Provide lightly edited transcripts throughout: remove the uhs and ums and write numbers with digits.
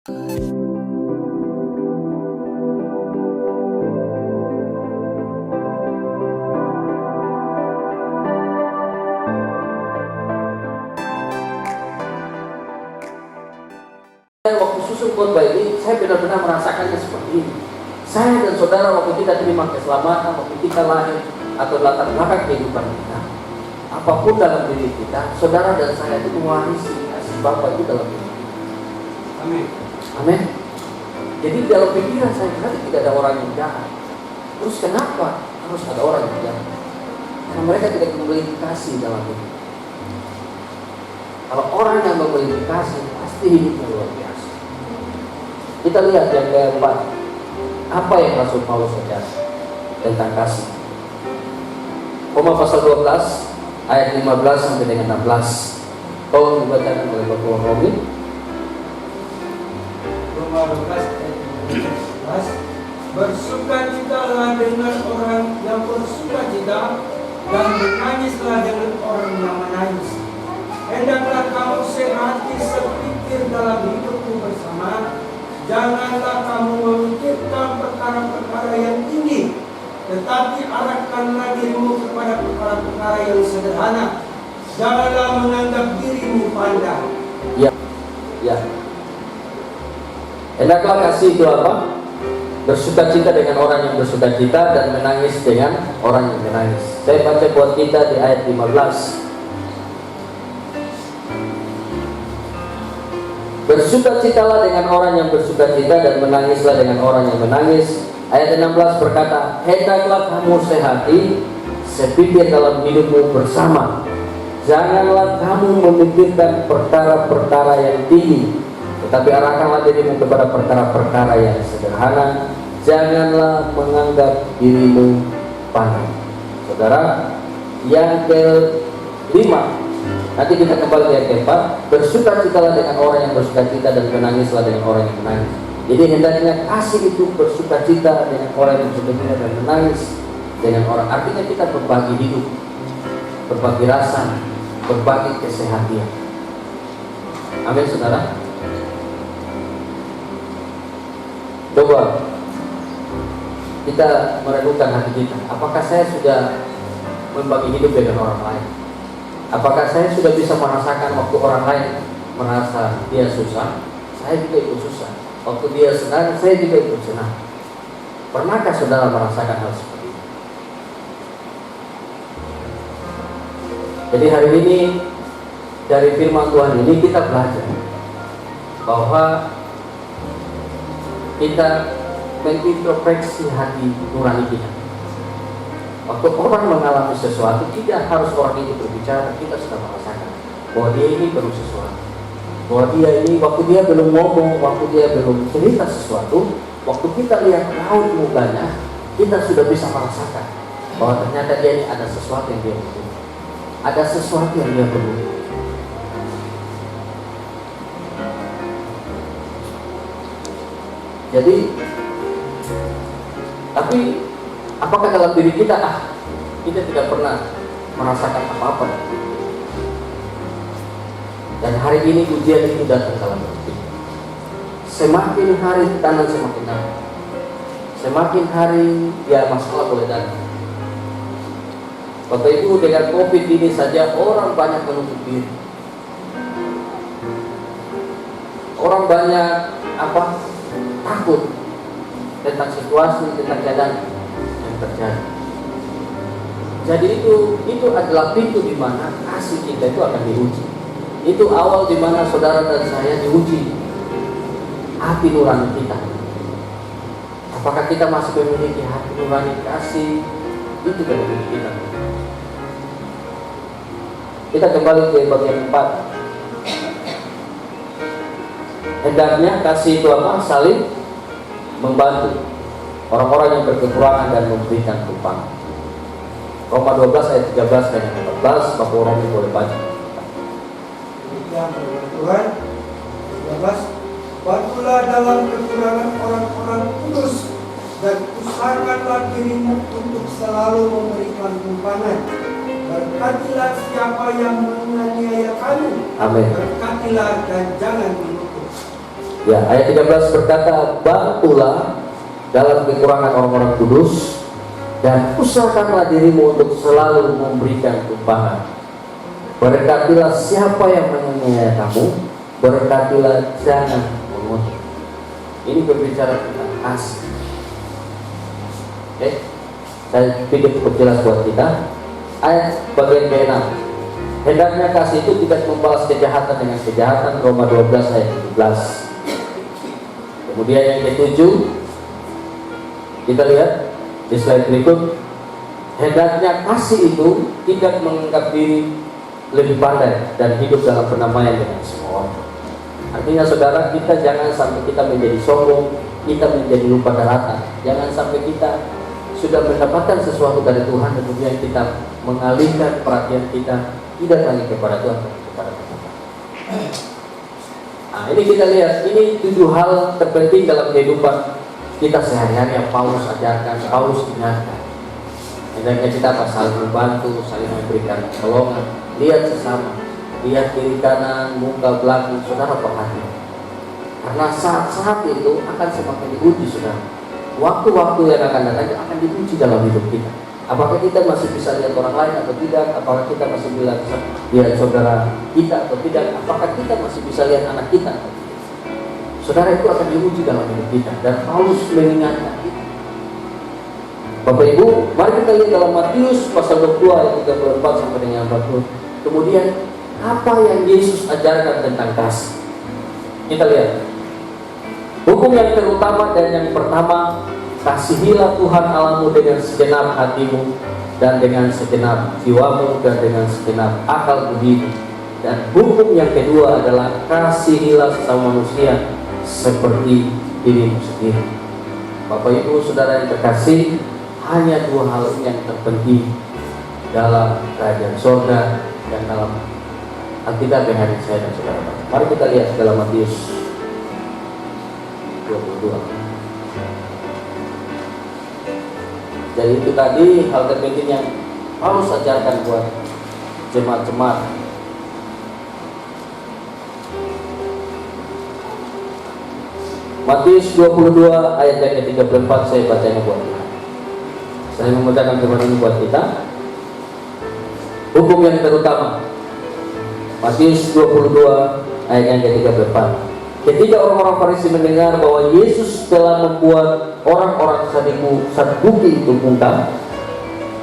Waktu susun khotbah ini, saya benar-benar merasakannya seperti ini. Saya dan saudara waktu kita terima keselamatan, waktu kita lahir atau latar belakang kehidupan kita, apapun dalam diri kita, saudara dan saya itu mewarisi kasih Bapa itu dalam diri kita. Amin. Amin. Jadi dalam pikiran saya berarti tidak ada orang yang jahat. Terus kenapa harus ada orang yang jahat? Karena mereka tidak memiliki kasih dalam hidup. Kalau orang yang memiliki kasih, pasti hidupnya luar biasa. Kita lihat yang keempat, apa yang Rasul Paulus ajar tentang kasih. Roma pasal 12 ayat 15 sampai dengan 16. Tolong dibacakan oleh Bapak Romi. Roma 12 ayat 15. Bersukacitalah dengan orang yang bersukacita, dan menangislah dengan orang yang menangis. Hendaklah kamu sehati sepikir dalam hidupmu bersama. Janganlah kamu memikirkan perkara-perkara yang tinggi, tetapi arahkanlah dirimu kepada perkara-perkara yang sederhana. Janganlah menganggap dirimu pandai. Ya. Hendaklah kasih itu apa? Bersukacita dengan orang yang bersukacita dan menangis dengan orang yang menangis. Saya baca buat kita di ayat 15. Bersukacitalah dengan orang yang bersukacita dan menangislah dengan orang yang menangis. Ayat 16 berkata, hendaklah kamu sehati sepikir dalam hidupmu bersama. Janganlah kamu memikirkan perkara-perkara yang tinggi, tetapi arahkanlah dirimu kepada perkara-perkara yang sederhana. Janganlah menganggap dirimu pandai. Saudara, yang kelima, nanti kita kembali ke yang keempat. Bersukacitalah dengan orang yang bersukacita dan menangislah dengan orang yang menangis. Jadi hendaknya kasih itu bersukacita dengan orang yang bersukacita dan menangis dengan orang. Artinya kita berbagi hidup, berbagi rasa, berbagi kesehatan. Amin, saudara. Coba kita merenungkan hati kita. Apakah saya sudah membagi hidup dengan orang lain? Apakah saya sudah bisa merasakan waktu orang lain merasa dia susah, saya juga ikut susah. Waktu dia senang, saya juga ikut senang. Pernahkah saudara merasakan hal seperti itu? Jadi hari ini dari firman Tuhan ini kita belajar bahwa kita mengintrospeksi hati nurani kita. Waktu orang mengalami sesuatu, tidak harus orang ini berbicara, kita sudah merasakan bahwa dia ini perlu sesuatu. Bahwa dia ini, waktu dia belum ngomong, waktu dia belum cerita sesuatu, waktu kita lihat raut mukanya, kita sudah bisa merasakan bahwa ternyata dia ini ada sesuatu yang dia perlu. Ada sesuatu yang dia perlu. Jadi, tapi apakah dalam diri kita, kita tidak pernah merasakan apa-apa? Dan hari ini ujian itu datang dalam hati. Semakin hari tekanan semakin naik. Semakin hari ya masalah boleh datang. Bapak Ibu, dengan COVID ini saja orang banyak menutup diri. Orang banyak takut tentang situasi, tentang keadaan yang terjadi. Jadi itu adalah pintu di mana kasih kita itu akan diuji. Itu awal di mana saudara dan saya diuji hati nurani kita. Apakah kita masih memiliki hati nurani kasih itu dalam diri kita? Kita kembali ke bagian 4. Hendaknya kasih itu saling membantu orang-orang yang berkekurangan dan memberikan tumpangan. Roma 12 ayat 13 dan 14, Bapak Romi boleh baca. Yang Tuhan 13, bantulah dalam kekurangan orang-orang kudus, dan usahakanlah dirimu untuk selalu memberikan tumpangan. Berkatilah siapa yang menganiaya kamu. Amin. Berkatilah dan jangan mengutuk. Ya, ayat 13 berkata, bantulah dalam kekurangan orang-orang kudus, dan usahakanlah dirimu untuk selalu memberikan tumpahan. Berkatilah siapa yang menganiaya kamu, berkatilah jangan mengutuk. Ini berbicara tentang kasih. Oke, saya pikir cukup jelas buat kita. Ayat bagian ke-6, hendaknya kasih itu tidak membalas kejahatan dengan kejahatan, Roma 12 ayat 17. Kemudian yang ke-7, kita lihat di slide berikut, hendaknya kasih itu tidak menganggap diri lebih pandai dan hidup dalam penamaian dengan semua orang. Artinya saudara, kita jangan sampai kita menjadi sombong, kita menjadi lupa daratan. Jangan sampai kita sudah mendapatkan sesuatu dari Tuhan, kemudian kita mengalihkan perhatian kita tidak lagi kepada Tuhan, tapi kepada Tuhan. Nah, ini kita lihat, ini 7 hal terpenting dalam kehidupan kita sehari-hari yang Paulus ajarkan, Paulus ingatkan. Hendaknya kita saling membantu, saling memberikan pertolongan, lihat sesama, lihat kiri kanan, muka belakang, saudara perhatian. Karena saat-saat itu akan semakin diuji, saudara. Waktu-waktu yang akan datang akan diuji dalam hidup kita. Apakah kita masih bisa lihat orang lain atau tidak? Apakah kita masih bisa lihat saudara kita atau tidak? Apakah kita masih bisa lihat anak kita atau tidak? Saudara, itu akan diuji dalam hidup kita. Dan Paulus mengingatkan kita. Bapak Ibu, mari kita lihat dalam Matius pasal 22 ayat 34 sampai dengan 40. Kemudian apa yang Yesus ajarkan tentang kasih? Kita lihat. Hukum yang terutama dan yang pertama, kasihilah Tuhan Allahmu dengan segenap hatimu dan dengan segenap jiwamu dan dengan segenap akal budimu. Dan hukum yang kedua adalah kasihilah sesama manusia seperti dirimu sendiri. Bapak Ibu Saudara yang terkasih, hanya 2 hal ini yang terpenting dalam kerajaan surga dan dalam Alkitab yang hari saya dan saudara. Mari kita lihat dalam Matius 22. Jadi itu tadi hal terpenting yang Paulus ajarkan buat jemaat-jemaat. Matius 22 ayat yang ke-34, saya bacanya buat kita. Saya membacakan firman ini buat kita. Hukum yang terutama, Matius 22 ayat yang ke-34. Ketika orang-orang Farisi mendengar bahwa Yesus telah membuat orang-orang Saduki itu bungkam,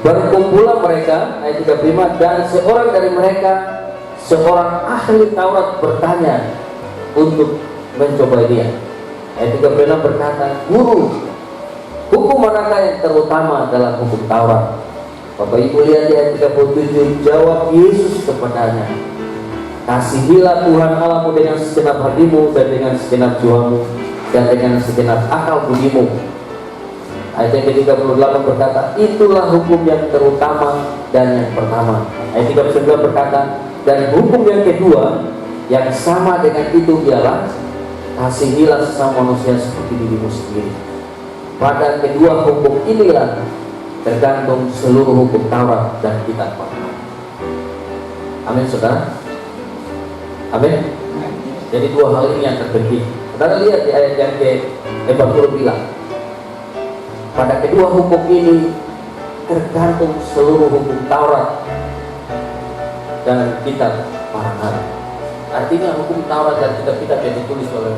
berkumpullah mereka, ayat 35, dan seorang dari mereka, seorang ahli Taurat, bertanya untuk mencoba dia. Ayat 36 berkata, Guru, hukum manakah yang terutama dalam hukum Taurat? Bapak Ibu lihat di ayat 37, jawab Yesus kepadanya, kasihilah Tuhan Allahmu dengan segenap hatimu dan dengan segenap jiwamu dan dengan segenap akal budimu. Ayat yang ke-38 berkata, itulah hukum yang terutama dan yang pertama. Ayat 39 berkata, dan hukum yang kedua yang sama dengan itu ialah kasihilah sesama manusia seperti dirimu sendiri. Pada kedua hukum inilah tergantung seluruh hukum Taurat dan kitab Patriark. Amin, saudara. Amin. Jadi 2 hal ini yang terpenting. Saudara lihat di ayat yang ke-40 bilang, pada kedua hukum ini tergantung seluruh hukum Taurat dan kitab para nabi. Artinya hukum Taurat dan kitab-kitab yang ditulis oleh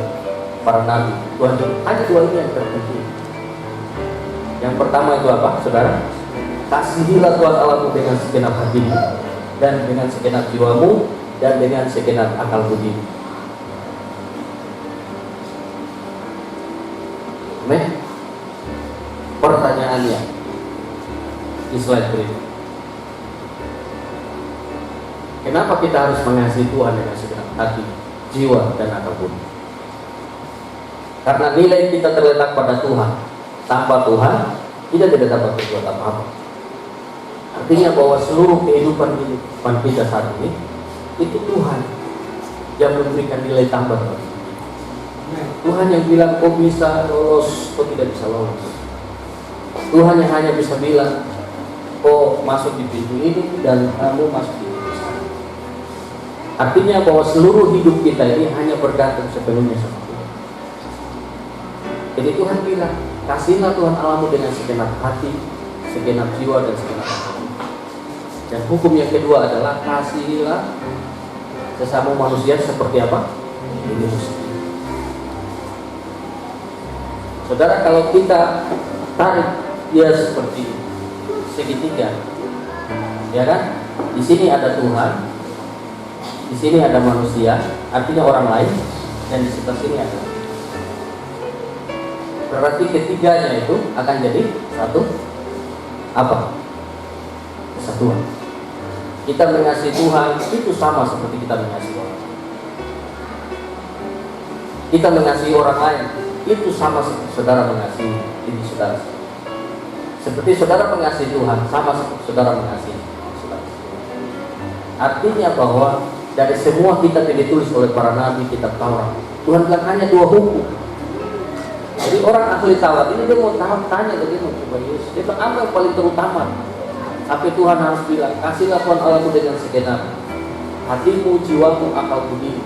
para nabi, hanya 2 ini yang terpenting. Yang pertama itu apa, saudara? Kasihilah Tuhan Allahmu dengan segenap hatimu dan dengan segenap jiwamu dan dengan segenap akal budi. Amin. Pertanyaannya di slide berikut, kenapa kita harus mengasihi Tuhan dengan segenap hati, jiwa, dan akal budi? Karena nilai kita terletak pada Tuhan. Tanpa Tuhan, kita tidak dapat berbuat apa-apa. Artinya bahwa seluruh kehidupan kita saat ini itu Tuhan yang memberikan nilai tambah. Tuhan yang bilang kau bisa lolos, kau tidak bisa lolos. Tuhan yang hanya bisa bilang kau masuk di pintu ini dan kamu masuk di pintu sana. Artinya bahwa seluruh hidup kita ini hanya bergantung sepenuhnya sama Tuhan. Jadi Tuhan bilang, kasihlah Tuhan Allahmu dengan segenap hati, segenap jiwa, dan segenap hati. Dan hukum yang kedua adalah kasihilah sesama manusia seperti apa? Dirimu sendiri. Saudara, kalau kita tarik dia seperti segitiga, ya kan? Di sini ada Tuhan, di sini ada manusia, artinya orang lain, dan di sebelah sini ada. Berarti ketiganya itu akan jadi satu apa? Kesatuan. Kita mengasihi Tuhan itu sama seperti kita mengasihi orang. Kita mengasihi orang lain itu sama seperti saudara mengasihi diri saudara. Seperti saudara mengasihi Tuhan sama seperti saudara mengasihi saudara. Artinya bahwa dari semua kitab yang ditulis oleh para nabi, kitab Taurat, Tuhan bilang hanya 2 hukum. Jadi orang ahli Taurat ini dia mau tanya begini kepada Yesus, dia bilang apa yang paling terutama? Tapi Tuhan harus bilang, kasihlah Tuhan Allahmu dengan segenap hatimu, jiwamu, akal budimu,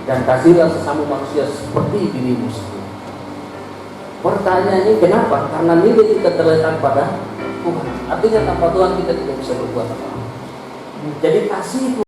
dan kasihlah sesama manusia seperti dirimu sendiri. Pertanyaannya kenapa? Karena nilai kita terletak pada Tuhan. Artinya tanpa Tuhan kita tidak bisa berbuat apa-apa. Jadi kasih itu